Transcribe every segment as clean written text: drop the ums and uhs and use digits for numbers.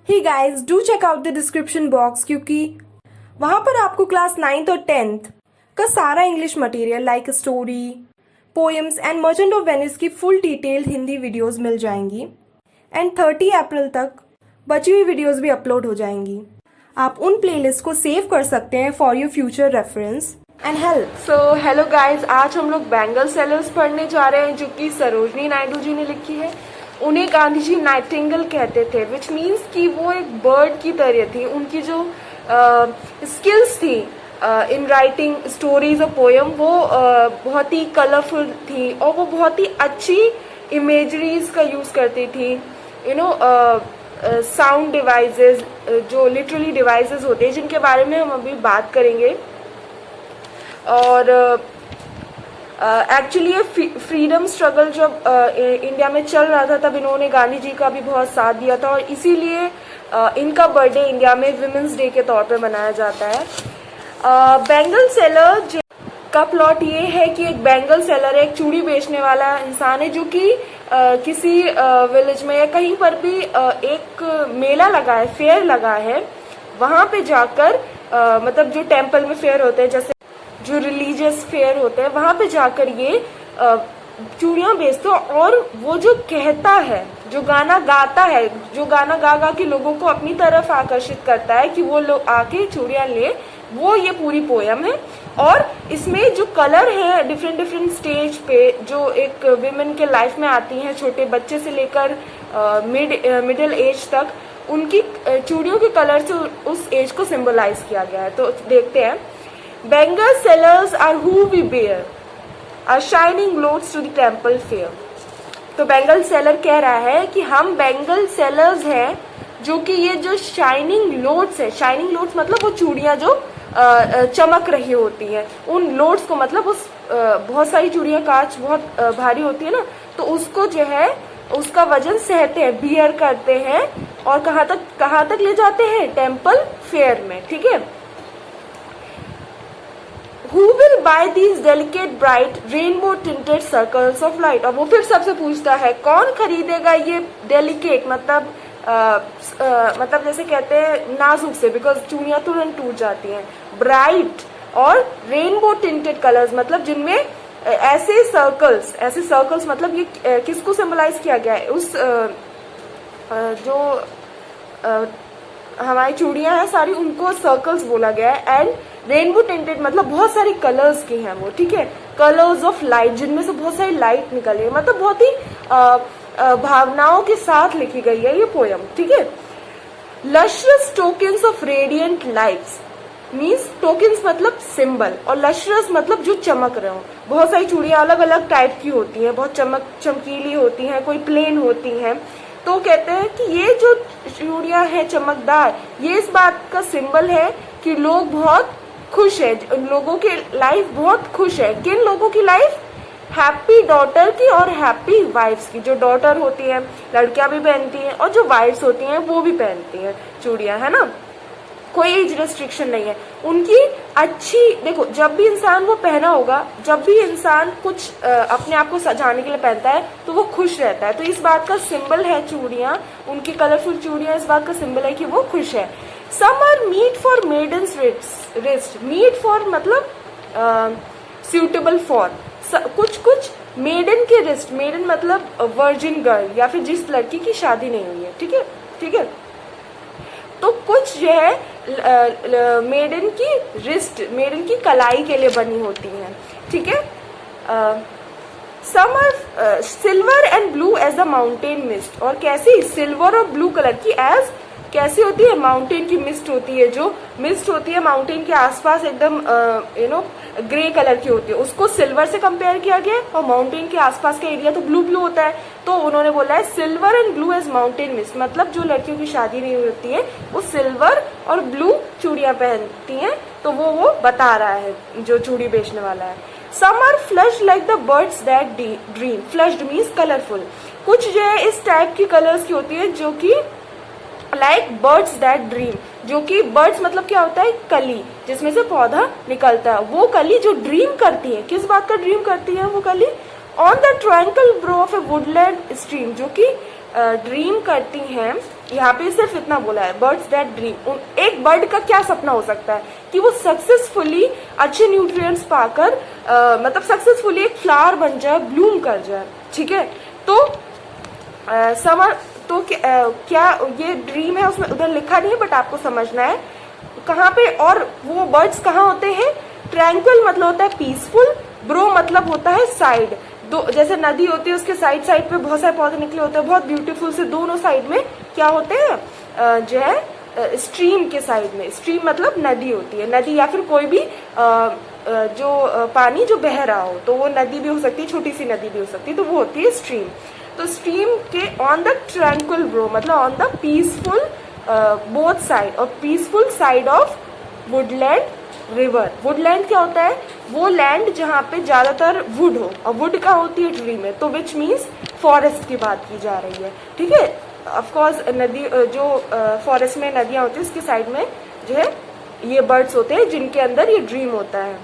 He guys do check out the description box क्योंकि वहाँ पर आपको क्लास 9th और 10th का सारा English material like story, poems and merchant of Venice की फुल डिटेल्ड हिंदी वीडियोस मिल जाएंगी एंड 30 अप्रैल तक बची हुई वीडियोस भी अपलोड हो जाएंगी। आप उन प्लेलिस्ट को सेव कर सकते हैं for your future reference and help. So hello guys, आज हम लोग बैंगल सेलर्स पढ़ने जा रहे हैं जो कि सरोजनी नायडू जी ने लिखी है। उन्हें गांधी जी नाइटिंगेल कहते थे, विच मीन्स कि वो एक बर्ड की तरह थी। उनकी जो स्किल्स थी इन राइटिंग स्टोरीज और पोएम वो बहुत ही कलरफुल थी और वो बहुत ही अच्छी इमेजरीज का यूज करती थी। साउंड डिवाइसेस, जो लिटरली डिवाइसेस होते हैं जिनके बारे में हम अभी बात करेंगे। और एक्चुअली ये फ्रीडम स्ट्रगल जब इंडिया में चल रहा था तब इन्होंने गांधी जी का भी बहुत साथ दिया था और इसीलिए इनका बर्थडे इंडिया में विमेंस डे के तौर पे मनाया जाता है। बैंगल सेलर का प्लॉट ये है कि एक बैंगल सेलर एक चूड़ी बेचने वाला इंसान है जो कि किसी विलेज में या कहीं पर भी एक मेला लगा है, फेयर लगा है। वहां पे जाकर मतलब जो टेम्पल में फेयर होते हैं, जैसे जो रिलीजियस फेयर होते हैं, वहां पे जाकर ये चूड़ियां बेचते हैं। और वो जो कहता है, जो गाना गाता है, जो गाना गा गा के लोगों को अपनी तरफ आकर्षित करता है कि वो लोग आके चूड़ियां ले, वो ये पूरी पोयम है। और इसमें जो कलर है डिफरेंट डिफरेंट स्टेज पे जो एक विमेन के लाइफ में आती हैं, छोटे बच्चे से लेकर मिडिल एज तक, उनकी चूड़ियों के कलर से उस एज को सिंबलाइज किया गया है। तो देखते हैं। Bengal sellers are who we bear, are shining loads to the temple fair। तो बेंगल सेलर कह रहा है कि हम बेंगल सेलर्स हैं जो कि ये जो शाइनिंग लोड्स है, शाइनिंग लोड्स मतलब वो चूड़ियां जो चमक रही होती हैं, उन लोड्स को मतलब उस बहुत सारी चूड़ियां कांच बहुत भारी होती है ना, तो उसको जो है उसका वजन सहते हैं, बियर करते हैं और कहाँ तक ले जाते हैं? टेम्पल फेयर में। ठीक है। Who will buy these delicate, bright, rainbow tinted circles of light? और वो फिर सबसे पूछता है कौन खरीदेगा ये डेलिकेट, मतलब जैसे कहते हैं नाजुक से, बिकॉज चूड़ियां तुरंत टूट जाती हैं। ब्राइट और रेनबो टिंटेड कलर्स मतलब जिनमें ऐसे सर्कल्स मतलब ये किसको सिंबलाइज किया गया है? उस जो हमारी चूड़ियां हैं सारी, उनको सर्कल्स बोला गया है। एंड रेनबो टिंटेड मतलब बहुत सारी कलर्स की हैं वो। ठीक है। कलर्स ऑफ लाइट, जिनमें से बहुत सारी लाइट निकल रही है, मतलब बहुत ही भावनाओं के साथ लिखी गई है ये पोयम। ठीक है। Lustrous tokens of radiant lights means tokens मतलब सिंबल, और लशरस मतलब जो चमक रहे हो। बहुत सारी चूड़ियां अलग अलग टाइप की होती हैं, बहुत चमकीली होती हैं, कोई प्लेन होती हैं। तो कहते हैं कि ये जो चूड़ियां हैं चमकदार, ये इस बात का सिंबल है कि लोग बहुत खुश है, लोगों की लाइफ बहुत खुश है। किन लोगों की लाइफ? हैप्पी डॉटर की और हैप्पी वाइफ्स की। जो डॉटर होती है लड़कियां भी पहनती हैं और जो वाइफ्स होती हैं वो भी पहनती हैं चूड़ियां, है ना। कोई एज रेस्ट्रिक्शन नहीं है उनकी। अच्छी देखो, जब भी इंसान वो पहना होगा, जब भी इंसान कुछ अपने आप को सजाने के लिए पहनता है तो वो खुश रहता है। तो इस बात का सिंबल है चूड़ियां, उनकी कलरफुल चूड़ियां इस बात का सिंबल है कि वो खुश है। Some are meet for maiden's wrist, meet for मतलब सुटेबल फॉर, कुछ मेडन के रिस्ट, मेडन मतलब वर्जिन गर्ल या फिर जिस लड़की की शादी नहीं हुई है। ठीक है। ठीक है। तो कुछ जो है मेडन की रिस्ट, मेडन की कलाई के लिए बनी होती हैं। ठीक है। Some are silver and blue as the mountain mist, और कैसी? सिल्वर और ब्लू कलर की एज कैसी होती है? माउंटेन की मिस्ट होती है। जो मिस्ट होती है माउंटेन के आसपास एकदम ग्रे कलर की होती है, उसको सिल्वर से कंपेयर किया गया। और माउंटेन के आसपास का एरिया तो ब्लू ब्लू होता है, तो उन्होंने बोला है silver and blue as mountain mist, मतलब जो लड़कियों की शादी नहीं होती है वो सिल्वर और ब्लू चूड़ियां पहनती हैं। तो वो बता रहा है जो चूड़ी बेचने वाला है। Some are flushed like the birds that dream, flushed means colourful. कुछ जो है इस टाइप की कलर्स की होती है जो कि लाइक बर्ड्स दैट ड्रीम, जो कि बर्ड्स मतलब क्या होता है? कली, जिसमें से पौधा निकलता है। वो कली जो ड्रीम करती है, किस बात का ड्रीम करती है वो कली? On the tranquil bro of A Woodland stream, जो कि ड्रीम करती हैं यहाँ पे सिर्फ इतना बोला है, बर्ड्स दैट ड्रीम। एक बर्ड का क्या सपना हो सकता है कि वो सक्सेसफुली अच्छे न्यूट्रिएंट्स पाकर मतलब सक्सेसफुली एक फ्लावर बन जाए, ब्लूम कर जाए, ठीक है। तो समर तो क्या ये ड्रीम है, उसमें उधर लिखा नहीं है बट आपको समझना है कहाँ पे। और वो बर्ड्स कहाँ होते हैं? ट्रैंक्विल मतलब होता है पीसफुल, ब्रो मतलब होता है साइड। दो जैसे नदी होती है उसके साइड साइड पे बहुत सारे पौधे निकले होते हैं, बहुत ब्यूटीफुल से दोनों साइड में क्या होते हैं जो है स्ट्रीम के साइड में। स्ट्रीम मतलब नदी होती है, नदी या फिर कोई भी जो पानी जो बह रहा हो, तो वो नदी भी हो सकती है, छोटी सी नदी भी हो सकती है, तो वो होती है स्ट्रीम। तो स्ट्रीम के ऑन द ट्रैंक्विल ब्रो मतलब on the peaceful both side, और peaceful side of woodland river. Woodland क्या होता है? वो लैंड जहाँ पे ज्यादातर वुड हो, और वुड का होती है ट्री में, तो विच मीन्स फॉरेस्ट की बात की जा रही है, ठीक है। ऑफकोर्स नदी जो फॉरेस्ट में नदियाँ होती है उसके साइड में जो है ये बर्ड्स होते हैं जिनके अंदर ये ड्रीम होता है,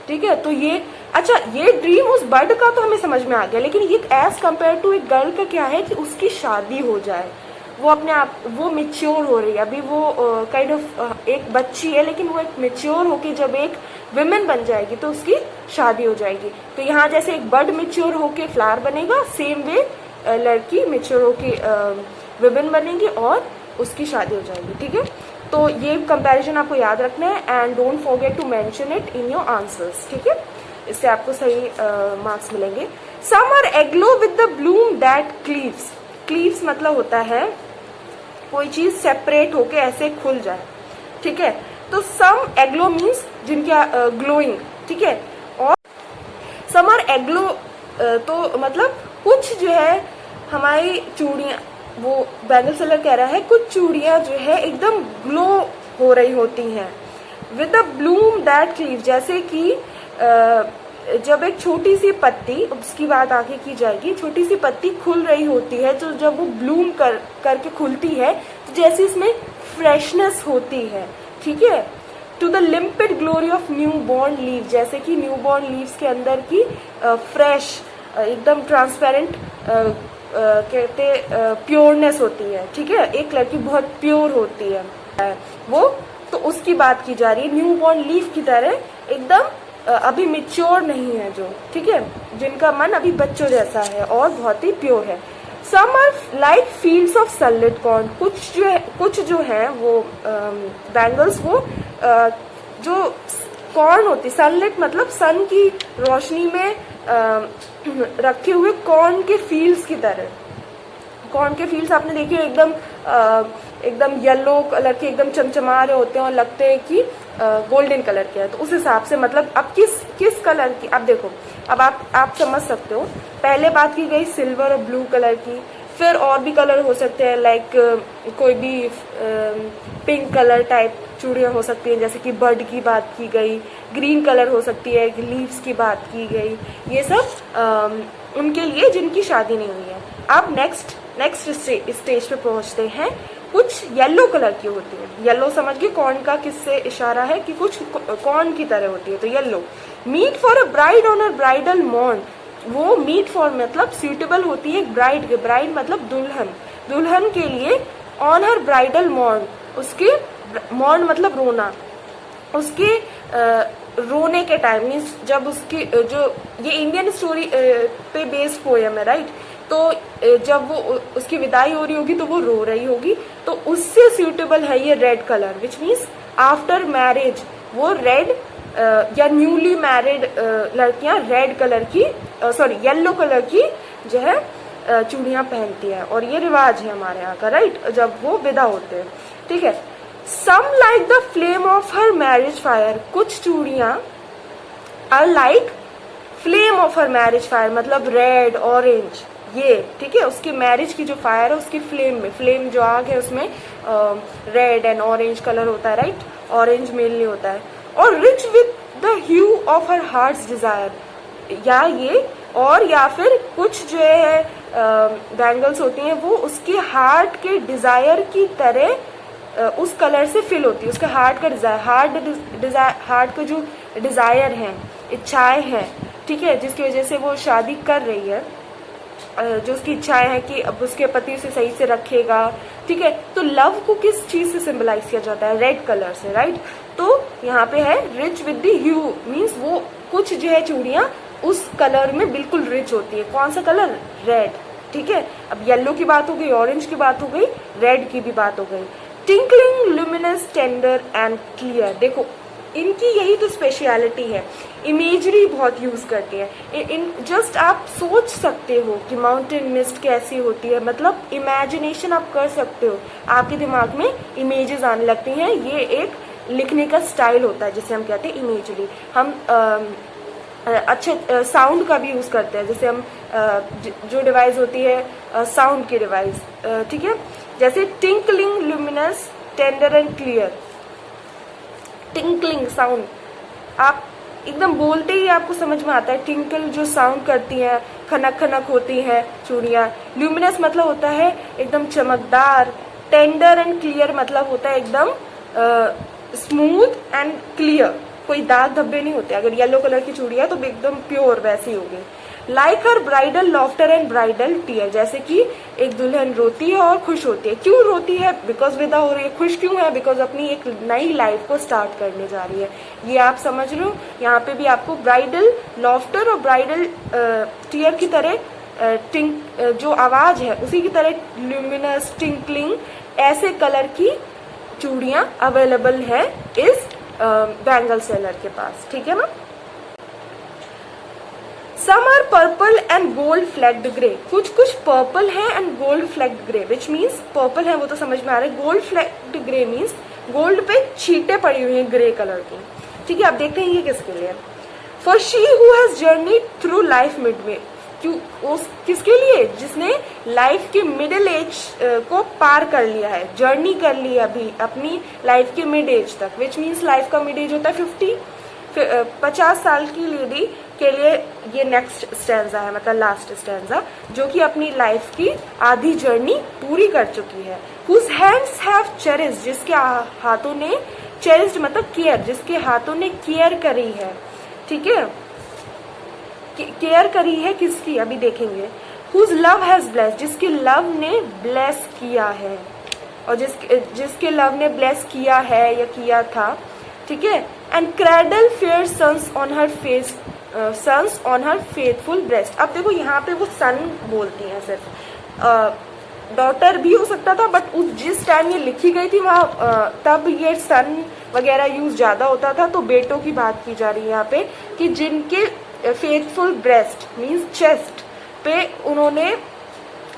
ठीक है। तो ये अच्छा, ये ड्रीम उस बर्ड का तो हमें समझ में आ गया, लेकिन ये एज कम्पेयर टू एक गर्ल का क्या है कि उसकी शादी हो जाए, वो अपने आप वो मेच्योर हो रही है, अभी वो काइंड ऑफ एक बच्ची है, लेकिन वो एक मेच्योर होके जब एक विमेन बन जाएगी तो उसकी शादी हो जाएगी। तो यहाँ जैसे एक बर्ड मेच्योर होके फ्लावर बनेगा, सेम वे लड़की मेच्योर होके विमेन बनेगी और उसकी शादी हो जाएगी, ठीक है। तो ये कंपैरिजन आपको याद रखना है and don't forget to mention it in your answers, ठीक है। इससे आपको सही मार्क्स मिलेंगे। Some are aglow with the bloom that cleaves. Cleaves मतलब होता है कोई चीज सेपरेट होके ऐसे खुल जाए, ठीक है। तो सम एग्लो मीन्स जिनके ग्लोइंग, ठीक है। और सम आर एग्लो तो मतलब कुछ जो है हमारी चूड़ियाँ, वो बैंगल सेलर कह रहा है कुछ चूड़ियाँ जो है एकदम ग्लो हो रही होती हैं with the bloom that cleave. जैसे कि जब एक छोटी सी पत्ती, उसकी बात आगे की जाएगी, छोटी सी पत्ती खुल रही होती है, तो जब वो ब्लूम करके खुलती है तो जैसे इसमें फ्रेशनेस होती है, ठीक है। To the limpid glory of new born leave, जैसे कि न्यू बॉर्न लीव्स के अंदर की फ्रेश एकदम ट्रांसपेरेंट कहते प्योरनेस होती है, ठीक है। एक लड़की बहुत प्योर होती है वो, तो उसकी बात की जा रही है। न्यू बॉर्न लीव की तरह एकदम अभी मेच्योर नहीं है जो, ठीक है, जिनका मन अभी बच्चों जैसा है और बहुत ही प्योर है। Some are like fields of sunlit corn. कुछ जो है वो बैंगल्स वो जो कॉर्न होती, सनलिट मतलब सन की रोशनी में रखे हुए कॉर्न के फील्ड्स की तरह। कॉर्न के फील्ड्स आपने देखे एकदम येलो कलर के, एकदम चमचमा रहे होते हैं और लगते हैं कि गोल्डन कलर के है। तो उस हिसाब से मतलब अब किस कलर की, अब देखो, अब आप समझ सकते हो। पहले बात की गई सिल्वर और ब्लू कलर की, फिर और भी कलर हो सकते हैं, लाइक कोई भी पिंक कलर टाइप चूड़ियाँ हो सकती हैं, जैसे कि बर्ड की बात की गई, ग्रीन कलर हो सकती है, लीव्स की बात की गई। ये सब उनके लिए जिनकी शादी नहीं हुई है। अब नेक्स्ट स्टेज पे पहुंचते हैं। कुछ येलो कलर की होती है, येलो समझ गए कॉर्न का किससे इशारा है कि कुछ कॉर्न की तरह होती है, तो yellow. Meet for a bride on a bridal morn, वो मीट फॉर मतलब सूटेबल होती है ब्राइड के, ब्राइड मतलब दुल्हन के लिए, ऑन हर ब्राइडल मॉर्न, उसके मॉर्न मतलब रोना, उसके रोने के टाइम मीन्स जब उसकी जो ये इंडियन स्टोरी पे बेस्ड पोएम है, राइट। तो जब वो उसकी विदाई हो रही होगी तो वो रो रही होगी, तो उससे सूटेबल है ये red colour, which means after marriage वो रेड या न्यूली मैरिड लड़कियां रेड कलर की येलो कलर की जो है चूड़ियां पहनती है, और ये रिवाज है हमारे यहाँ का, राइट, जब वो विदा होते हैं, ठीक है। Some like the flame of her marriage fire, कुछ चूड़ियां are like flame of her marriage fire मतलब रेड ऑरेंज, ये ठीक है, उसकी मैरिज की जो फायर है उसकी फ्लेम जो आग है उसमें रेड एंड ऑरेंज कलर होता है, राइट, ऑरेंज मेनली होता है। और rich with the hue of her heart's desire, या ये और या फिर कुछ जो है बैंगल्स होती हैं वो उसके हार्ट के डिजायर की तरह उस कलर से फिल होती है, उसके हार्ट का डिजायर, हार्ट का जो डिजायर है, इच्छाएं हैं, ठीक है, जिसकी वजह से वो शादी कर रही है, जो उसकी इच्छाएं हैं कि अब उसके पति उसे सही से रखेगा, ठीक है। तो लव को किस चीज से सिंबलाइज किया जाता है? रेड कलर से, राइट। तो यहाँ पे है rich with the hue, means वो कुछ जो है चूड़ियाँ उस कलर में बिल्कुल रिच होती है। कौन सा कलर? रेड, ठीक है। अब येलो की बात हो गई, ऑरेंज की बात हो गई, रेड की भी बात हो गई। Tinkling, luminous, tender and clear. देखो इनकी यही तो स्पेशलिटी है, इमेजरी बहुत यूज करती है। इन जस्ट आप सोच सकते हो कि माउंटेन मिस्ट कैसी होती है, मतलब इमेजिनेशन आप कर सकते हो, आपके दिमाग में इमेजेस आने लगती हैं। ये एक लिखने का स्टाइल होता है जिसे हम कहते हैं इमेजरी। हम अच्छे साउंड का भी यूज करते हैं, जैसे हम जो डिवाइस होती है साउंड की डिवाइस, ठीक है। जैसे tinkling, luminous, tender and clear. Tinkling sound, आप एकदम बोलते ही आपको समझ में आता है। टिंकल जो साउंड करती हैं, खनक खनक होती हैं चूड़ियाँ। ल्यूमिनस मतलब होता है एकदम चमकदार। टेंडर एंड क्लियर मतलब होता है एकदम स्मूथ एंड क्लियर, कोई दाग धब्बे नहीं होते। अगर येलो कलर की चूड़ियाँ तो एकदम प्योर वैसी होगी। Like her bridal laughter and bridal tear, जैसे कि एक दुल्हन रोती है और खुश होती है। क्यों रोती है? बिकॉज विदा हो रही है। खुश क्यों है? बिकॉज अपनी एक नई लाइफ को स्टार्ट करने जा रही है। ये आप समझ रहे हो। यहाँ पे भी आपको ब्राइडल लॉफ्टर और ब्राइडल टीयर की तरह जो आवाज है उसी की तरह ल्यूमिनस, टिंकलिंग ऐसे कलर की चूड़ियां अवेलेबल है इस बैंगल सेलर के पास, ठीक है ना। Some are purple and gold flecked grey, कुछ कुछ पर्पल है and gold flecked grey, which means purple है वो तो समझ में आ रहा है। Gold flecked grey means gold पे छींटे पड़ी हुई हैं ग्रे कलर की, ठीक है। अब देखते हैं ये किसके लिए। For she who has journey through life Midway, क्यों उस किसके लिए? जिसने लाइफ के मिडिल एज को पार कर लिया है, जर्नी कर ली है अभी अपनी लाइफ के मिड एज तक, विच मीन्स लाइफ का मिड एज होता है 50 साल की लेडी के लिए ये नेक्स्ट स्टैंजा है, मतलब लास्ट स्टैंजा, जो कि अपनी लाइफ की आधी जर्नी पूरी कर चुकी है। हुज हैंड्स हैव चेरिस्ड, जिसके हाथों ने, चेरिस्ड मतलब केयर, जिसके हाथों ने केयर करी है, ठीक है। केयर करी है किसकी अभी देखेंगे। हुज लव हैज ब्लेस्ड, जिसके लव ने ब्लेस किया है, और जिसके लव ने ब्लेस किया है या किया था, ठीक है। And cradle fair sons on her face, sons on her faithful breast. अब देखो यहाँ पे वो सन बोलती हैं सिर्फ, डॉटर भी हो सकता था, बट उस जिस टाइम ये लिखी गई थी वहाँ तब ये सन वगैरह यूज ज्यादा होता था, तो बेटों की बात की जा रही है यहाँ पे कि जिनके फेथफुल ब्रेस्ट मीन्स चेस्ट पे उन्होंने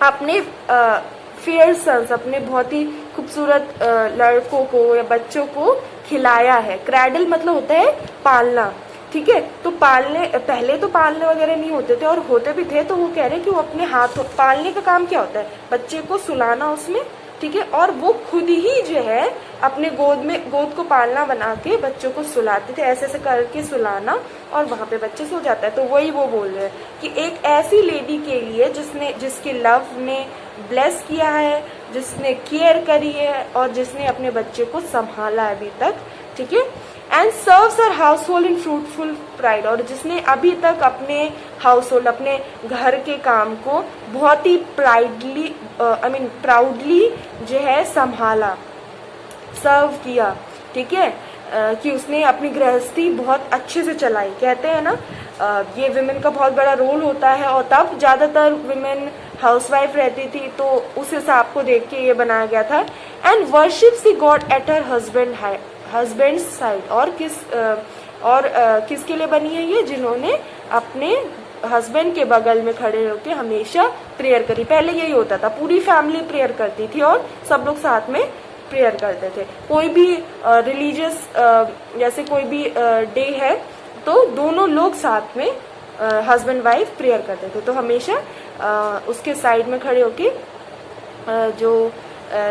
अपने फेयर सन्स, अपने बहुत ही खूबसूरत लड़कों को या बच्चों को खिलाया है। क्रैडल मतलब होता है पालना, ठीक है। तो पालने, पहले तो पालने वगैरह नहीं होते थे, और होते भी थे तो वो कह रहे हैं कि वो अपने हाथों, पालने का काम क्या होता है? बच्चे को सुलाना उसमें, ठीक है। और वो खुद ही जो है अपने गोद को पालना बना के बच्चों को सुलाते थे, ऐसे ऐसे करके सुलाना, और वहां पे बच्चे सो जाता है। तो वही वो बोल रहे हैं कि एक ऐसी लेडी के लिए जिसके लव ने ब्लेस किया है, जिसने केयर करी है, और जिसने अपने बच्चे को संभाला अभी तक, ठीक है। And serves her house hold in fruitful pride, और जिसने अभी तक अपने हाउस होल्ड, अपने घर के काम को बहुत ही प्राइडली, प्राउडली जो है संभाला, सर्व किया, ठीक है। कि उसने अपनी गृहस्थी बहुत अच्छे से चलाई। कहते हैं ना ये विमेन का बहुत बड़ा रोल होता है, और तब ज्यादातर विमेन हाउसवाइफ रहती थी, तो उस हिसाब को देख के ये बनाया गया था। And worships the God at her husband side, और किसके लिए बनी है ये? जिन्होंने अपने हस्बैंड के बगल में खड़े होकर हमेशा प्रेयर करी। पहले यही होता था, पूरी फैमिली प्रेयर करती थी और सब लोग साथ में प्रेयर करते थे। कोई भी रिलीजियस जैसे कोई भी डे है तो दोनों लोग साथ में हस्बैंड वाइफ प्रेयर करते थे, तो हमेशा उसके साइड में खड़े होके जो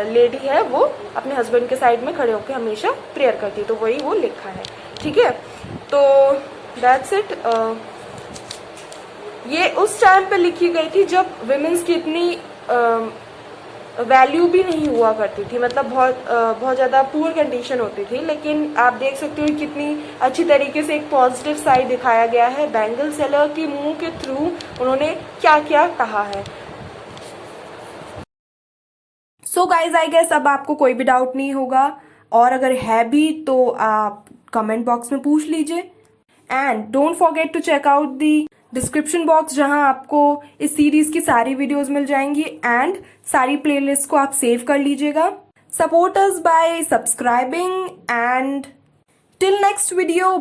लेडी है वो अपने हस्बैंड के साइड में खड़े होके हमेशा प्रेयर करती है। तो वही वो लिखा है, ठीक है। तो दैट्स इट। ये उस टाइम पे लिखी गई थी जब विमेंस की इतनी वैल्यू भी नहीं हुआ करती थी, मतलब बहुत ज़्यादा पुअर कंडीशन होती थी। लेकिन आप देख सकते हो कितनी अच्छी तरीके से एक पॉजिटिव साइड दिखाया गया है। बैंगल सेलर के मुंह के थ्रू उन्होंने क्या क्या कहा है। सो गाइज आई गेस अब आपको कोई भी डाउट नहीं होगा, और अगर है भी तो आप कमेंट बॉक्स में पूछ लीजिए। And don't forget to check out the description box, जहां आपको इस सीरीज की सारी वीडियोस मिल जाएंगी एंड सारी प्लेलिस्ट को आप सेव कर लीजिएगा। Support us bye subscribing and till next video.